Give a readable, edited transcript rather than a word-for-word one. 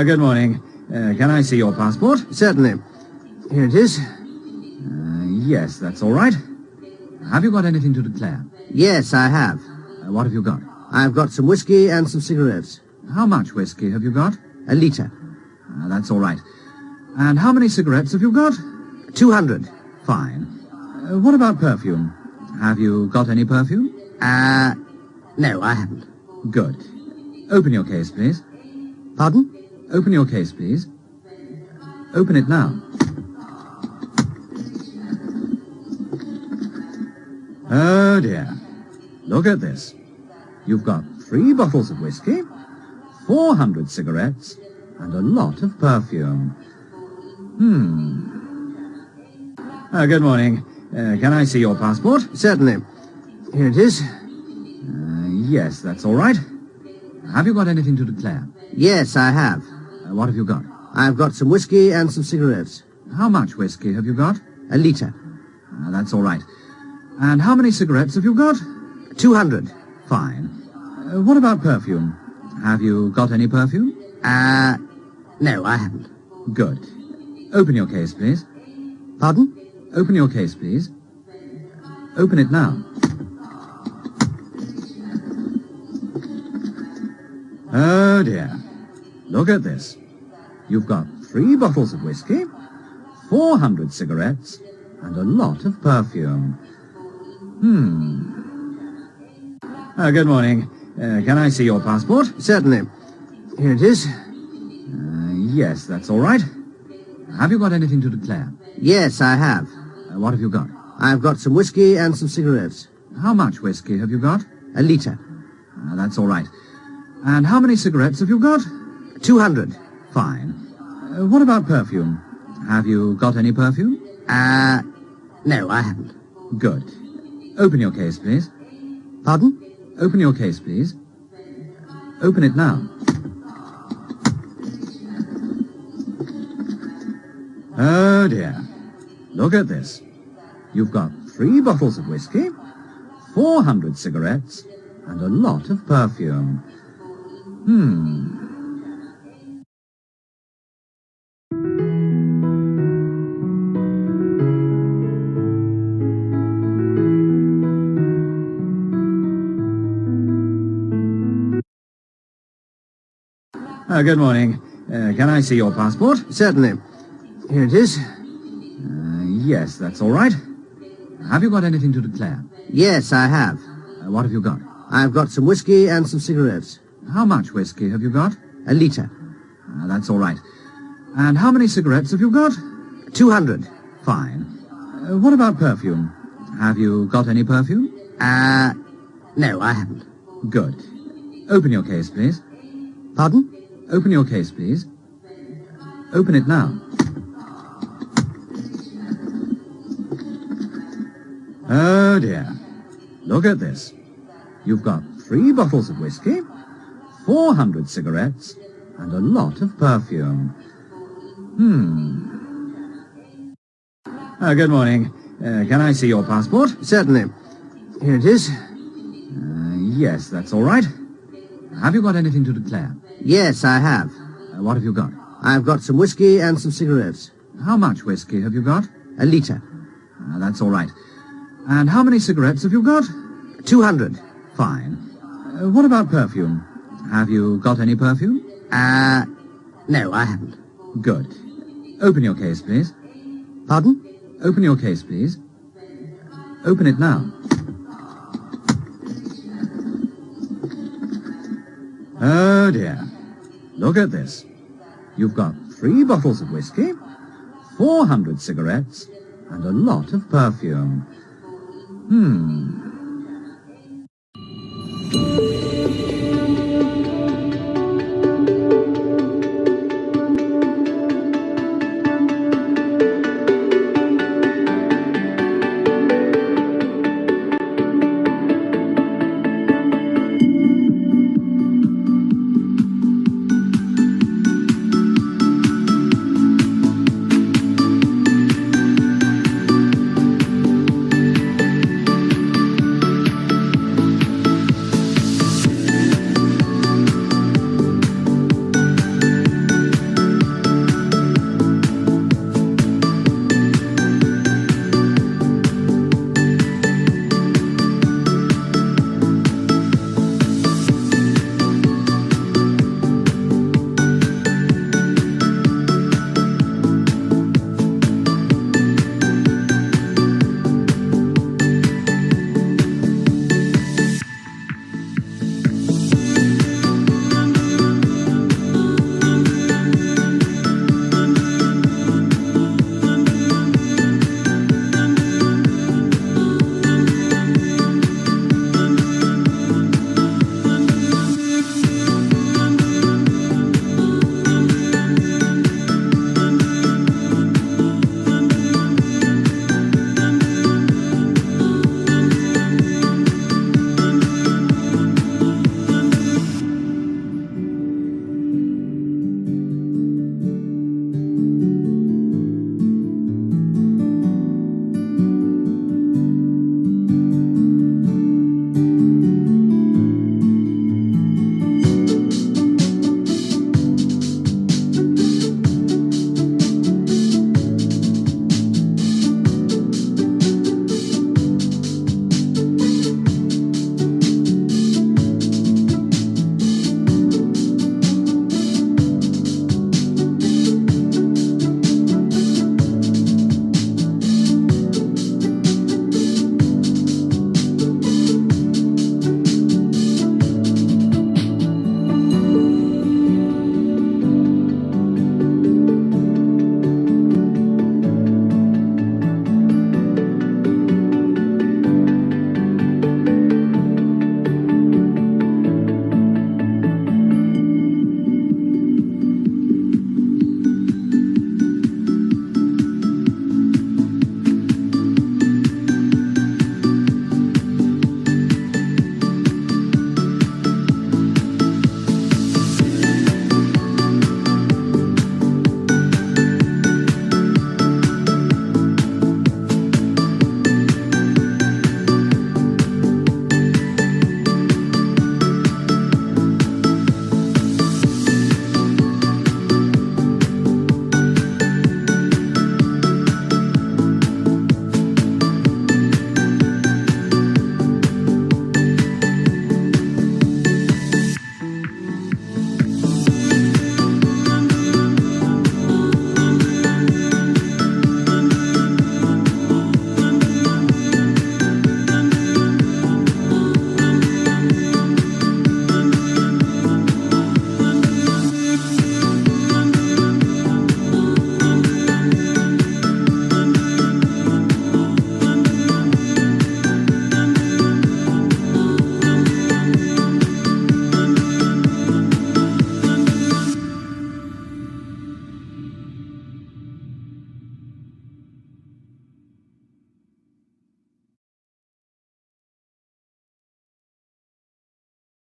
Good morning. Can I see your passport? Certainly. Here it is. Yes, that's all right. Have you got anything to declare? Yes, I have. What have you got? I've got some whiskey and some cigarettes. How much whiskey have you got? A litre. That's all right. And how many cigarettes have you got? 200. Fine. What about perfume? Have you got any perfume? No, I haven't. Good. Open your case, please. Pardon? Open your case, please. Open it now. Oh, dear. Look at this. You've got 3 bottles of whiskey, 400 cigarettes, and a lot of perfume. Good morning. Can I see your passport? Certainly. Here it is. Yes, that's all right. Have you got anything to declare? Yes, I have. What have you got? I've got some whiskey and some cigarettes. How much whiskey have you got? A litre. That's all right. And how many cigarettes have you got? 200. Fine. What about perfume? Have you got any perfume? No, I haven't. Good. Open your case, please. Pardon? Open your case, please. Open it now. Oh, dear. Look at this. You've got 3 bottles of whiskey, 400 cigarettes, and a lot of perfume. Good morning. Can I see your passport? Certainly. Here it is. Yes, that's all right. Have you got anything to declare? Yes, I have. What have you got? I've got some whiskey and some cigarettes. How much whiskey have you got? A litre. That's all right. And how many cigarettes have you got? 200. Fine. What about perfume? Have you got any perfume? No, I haven't. Good. Open your case, please. Pardon? Open your case, please. Open it now. Oh, dear. Look at this. You've got 3 bottles of whiskey, 400 cigarettes, and a lot of perfume. Good morning. Can I see your passport? Certainly. Here it is. Yes, that's all right. Have you got anything to declare? Yes, I have. What have you got? I've got some whiskey and some cigarettes. How much whiskey have you got? A litre. That's all right. And how many cigarettes have you got? 200. Fine. What about perfume? Have you got any perfume? No, I haven't. Good. Open your case, please. Pardon? Open your case, please. Open it now. Oh, dear. Look at this. You've got 3 bottles of whiskey, 400 cigarettes, and a lot of perfume. Good morning. Can I see your passport? Certainly. Here it is. Yes, that's all right. Have you got anything to declare? Yes, I have. What have you got? I've got some whiskey and some cigarettes. How much whiskey have you got? A litre. That's all right. And how many cigarettes have you got? 200. Fine. What about perfume? Have you got any perfume? No, I haven't. Good. Open your case, please. Pardon? Open your case, please. Open it now. Oh, dear. Look at this. You've got 3 bottles of whiskey, 400 cigarettes, and a lot of perfume.